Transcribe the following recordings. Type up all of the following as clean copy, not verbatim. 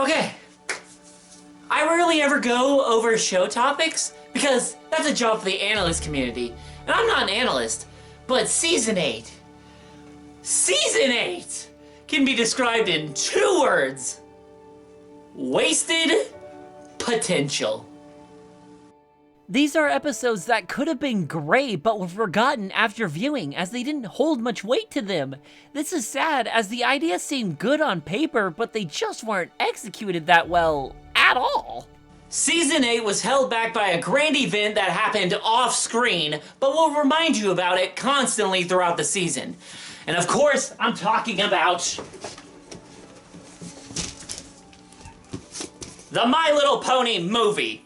Okay. I rarely ever go over show topics because that's a job for the analyst community. And I'm not an analyst, but Season 8 can be described in 2 words. Wasted potential. These are episodes that could have been great but were forgotten after viewing as they didn't hold much weight to them. This is sad as the ideas seemed good on paper but they just weren't executed that well at all. Season 8 was held back by a grand event that happened off screen, but we'll remind you about it constantly throughout the season. And of course, I'm talking about the My Little Pony movie.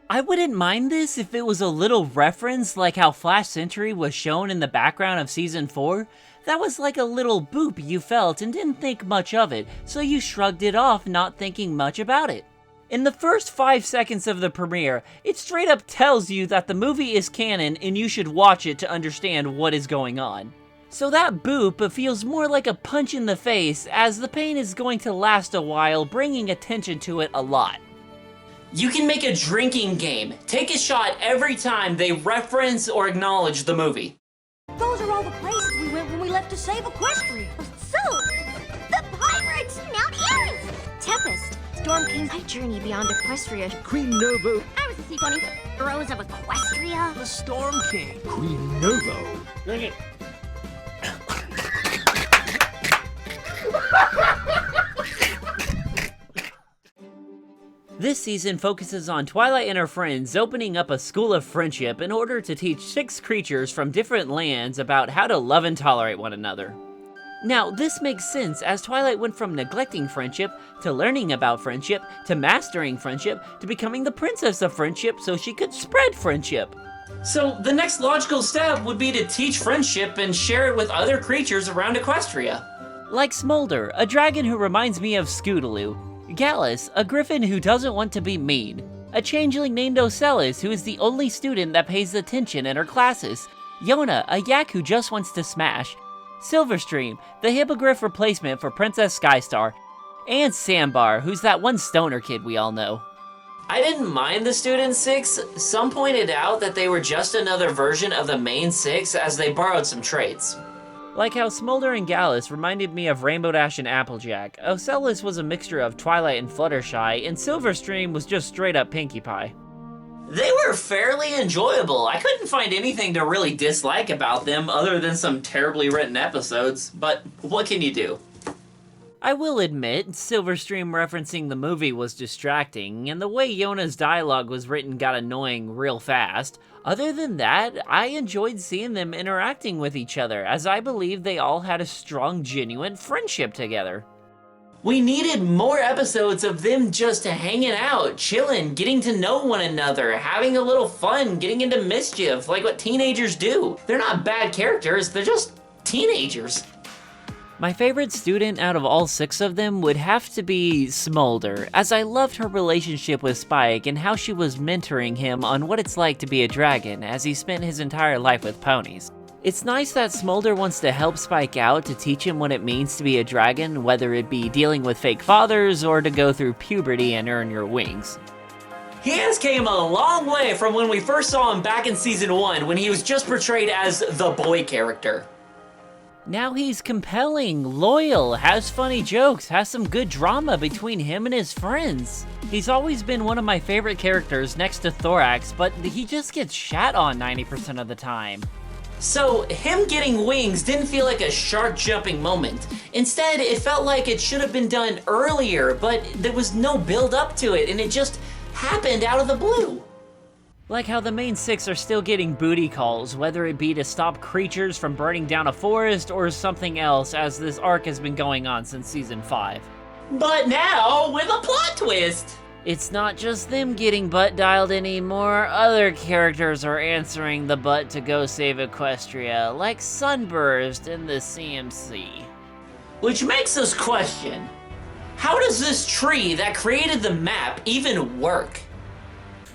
I wouldn't mind this if it was a little reference like how Flash Century was shown in the background of Season 4. That was like a little boop you felt and didn't think much of it, so you shrugged it off not thinking much about it. In the first 5 seconds of the premiere, it straight up tells you that the movie is canon and you should watch it to understand what is going on. So that boop feels more like a punch in the face as the pain is going to last a while, bringing attention to it a lot. You can make a drinking game. Take a shot every time they reference or acknowledge the movie. Those are all the places we went when we left to save Equestria. So, the pirates! Mount Ares! Tempest! Storm King's Night Journey Beyond Equestria. Queen Novo. I was the sea pony. Rose of Equestria. The Storm King. Queen Novo. Drink it. This season focuses on Twilight and her friends opening up a school of friendship in order to teach 6 creatures from different lands about how to love and tolerate one another. Now, this makes sense as Twilight went from neglecting friendship, to learning about friendship, to mastering friendship, to becoming the princess of friendship so she could spread friendship. So the next logical step would be to teach friendship and share it with other creatures around Equestria. Like Smolder, a dragon who reminds me of Scootaloo. Gallus, a griffin who doesn't want to be mean. A changeling named Ocellus, who is the only student that pays attention in her classes. Yona, a yak who just wants to smash. Silverstream, the hippogriff replacement for Princess Skystar. And Sambar, who's that one stoner kid we all know. I didn't mind the Student 6. Some pointed out that they were just another version of the main 6 as they borrowed some traits. Like how Smolder and Gallus reminded me of Rainbow Dash and Applejack, Ocellus was a mixture of Twilight and Fluttershy, and Silverstream was just straight up Pinkie Pie. They were fairly enjoyable. I couldn't find anything to really dislike about them other than some terribly written episodes, but what can you do? I will admit, Silverstream referencing the movie was distracting, and the way Yona's dialogue was written got annoying real fast. Other than that, I enjoyed seeing them interacting with each other, as I believe they all had a strong, genuine friendship together. We needed more episodes of them just hanging out, chilling, getting to know one another, having a little fun, getting into mischief, like what teenagers do. They're not bad characters, they're just teenagers. My favorite student out of all 6 of them would have to be Smolder, as I loved her relationship with Spike and how she was mentoring him on what it's like to be a dragon as he spent his entire life with ponies. It's nice that Smolder wants to help Spike out to teach him what it means to be a dragon, whether it be dealing with fake fathers or to go through puberty and earn your wings. He has came a long way from when we first saw him back in Season 1 when he was just portrayed as the boy character. Now he's compelling, loyal, has funny jokes, has some good drama between him and his friends. He's always been one of my favorite characters next to Thorax, but he just gets shat on 90% of the time. So, him getting wings didn't feel like a shark jumping moment. Instead, it felt like it should have been done earlier, but there was no build up to it, and it just happened out of the blue. Like how the main 6 are still getting booty calls, whether it be to stop creatures from burning down a forest or something else, as this arc has been going on since Season 5. But now, with a plot twist! It's not just them getting butt dialed anymore, other characters are answering the butt to go save Equestria, like Sunburst in the CMC. Which makes us question, how does this tree that created the map even work?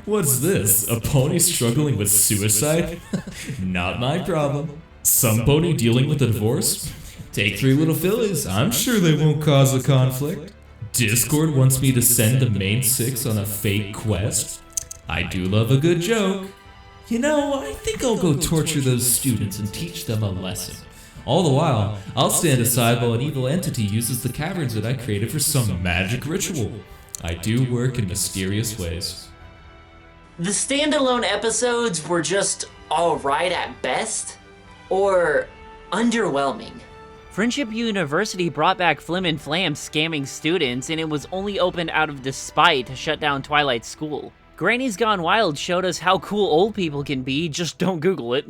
What's this? A pony struggling with suicide? Not my problem. Some pony dealing with a divorce? Take 3 little fillies, I'm sure they won't cause a conflict. Discord wants me to send the main 6 on a fake quest? I do love a good joke. You know, I think I'll go torture those students and teach them a lesson. All the while, I'll stand aside while an evil entity uses the caverns that I created for some magic ritual. I do work in mysterious ways. The standalone episodes were just alright at best, or underwhelming. Friendship University brought back Flim and Flam scamming students, and it was only opened out of despite to shut down Twilight School. Granny's Gone Wild showed us how cool old people can be, just don't Google it.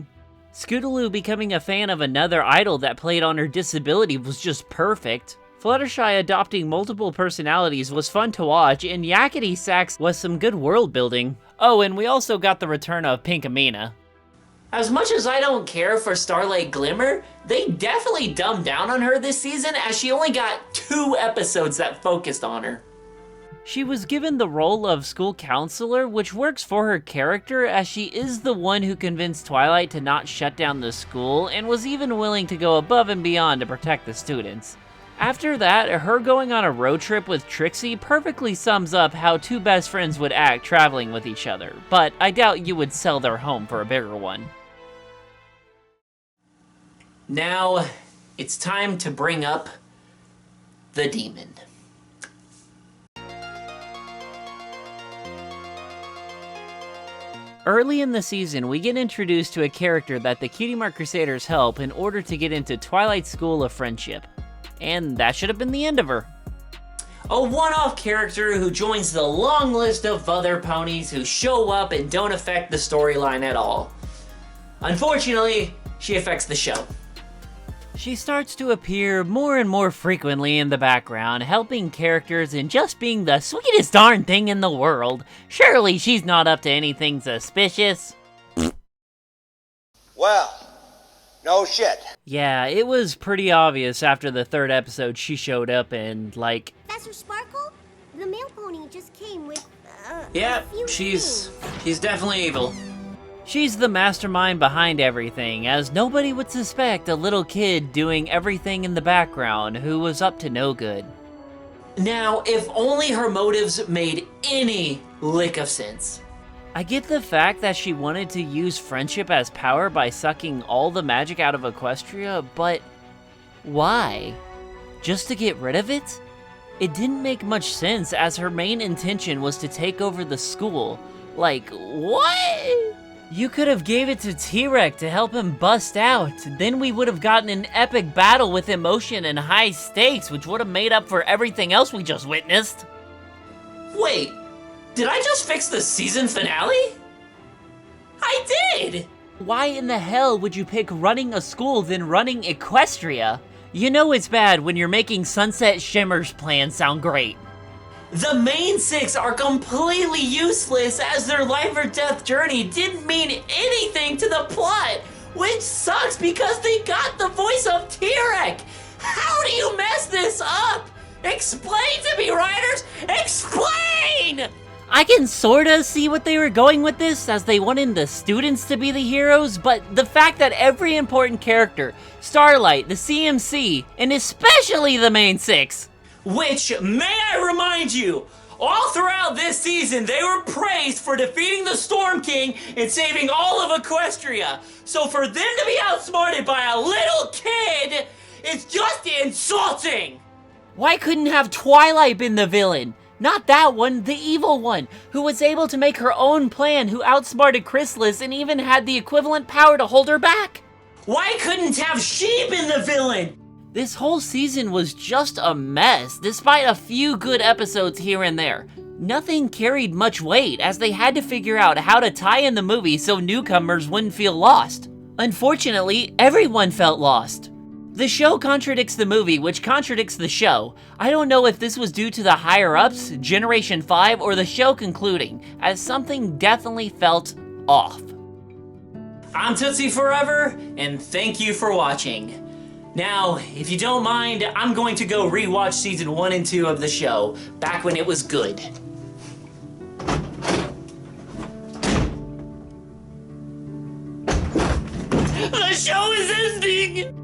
Scootaloo becoming a fan of another idol that played on her disability was just perfect. Fluttershy adopting multiple personalities was fun to watch, and Yakety Sax was some good world building. Oh, and we also got the return of Pink Amina. As much as I don't care for Starlight Glimmer, they definitely dumbed down on her this season as she only got 2 episodes that focused on her. She was given the role of school counselor, which works for her character as she is the one who convinced Twilight to not shut down the school and was even willing to go above and beyond to protect the students. After that, her going on a road trip with Trixie perfectly sums up how 2 best friends would act traveling with each other, but I doubt you would sell their home for a bigger one. Now, it's time to bring up the demon. Early in the season, we get introduced to a character that the Cutie Mark Crusaders help in order to get into Twilight School of Friendship. And that should have been the end of her. A one-off character who joins the long list of other ponies who show up and don't affect the storyline at all. Unfortunately, she affects the show. She starts to appear more and more frequently in the background, helping characters and just being the sweetest darn thing in the world. Surely she's not up to anything suspicious. Well, no shit. Yeah, it was pretty obvious after the 3rd episode she showed up and, like... Professor Sparkle? The male pony just came with, Yeah, a few she's things. definitely evil. She's the mastermind behind everything, as nobody would suspect a little kid doing everything in the background who was up to no good. Now, if only her motives made any lick of sense. I get the fact that she wanted to use friendship as power by sucking all the magic out of Equestria, but why? Just to get rid of it? It didn't make much sense as her main intention was to take over the school. Like, what? You could have gave it to T-Rex to help him bust out. Then we would have gotten an epic battle with emotion and high stakes, which would have made up for everything else we just witnessed. Wait, did I just fix the season finale? I did! Why in the hell would you pick running a school than running Equestria? You know it's bad when you're making Sunset Shimmer's plan sound great. The main 6 are completely useless as their life or death journey didn't mean anything to the plot, which sucks because they got the voice of T-Rex. How do you mess this up? Explain to me, writers! Explain! I can sorta see what they were going with this, as they wanted the students to be the heroes, but the fact that every important character, Starlight, the CMC, and especially the main 6, which, may I remind you, all throughout this season, they were praised for defeating the Storm King and saving all of Equestria. So for them to be outsmarted by a little kid is just insulting! why couldn't have Twilight been the villain? Not that one, the evil one, who was able to make her own plan, who outsmarted Chrysalis and even had the equivalent power to hold her back. Why couldn't have she been the villain? This whole season was just a mess, despite a few good episodes here and there. Nothing carried much weight, as they had to figure out how to tie in the movie so newcomers wouldn't feel lost. Unfortunately, everyone felt lost. The show contradicts the movie, which contradicts the show. I don't know if this was due to the higher-ups, Generation 5, or the show concluding, as something definitely felt off. I'm Tootsie Forever, and thank you for watching. Now, if you don't mind, I'm going to go rewatch season 1 and 2 of the show, back when it was good. The show is ending!